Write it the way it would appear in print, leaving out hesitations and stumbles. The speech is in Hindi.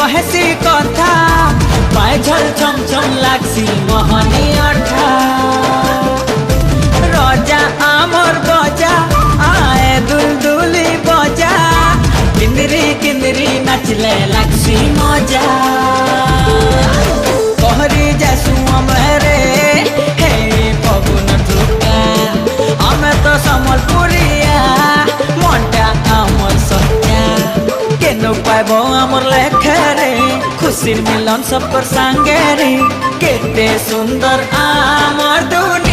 कहेसी कथा पाए झल छम छम लागसी मोहनी अठा रजा आमर बजा आए दुलदुली बजा किंदरी किंदरी नाचले लागसी मजा कहरी जासु अमरे हे पवन टुका हमें तो समलपुरिया मनटा आमर सत्या केनो पाइबो आमर लेखरे खुशी मिलन सब पर संगे रे केते सुंदर आमर दुनिया।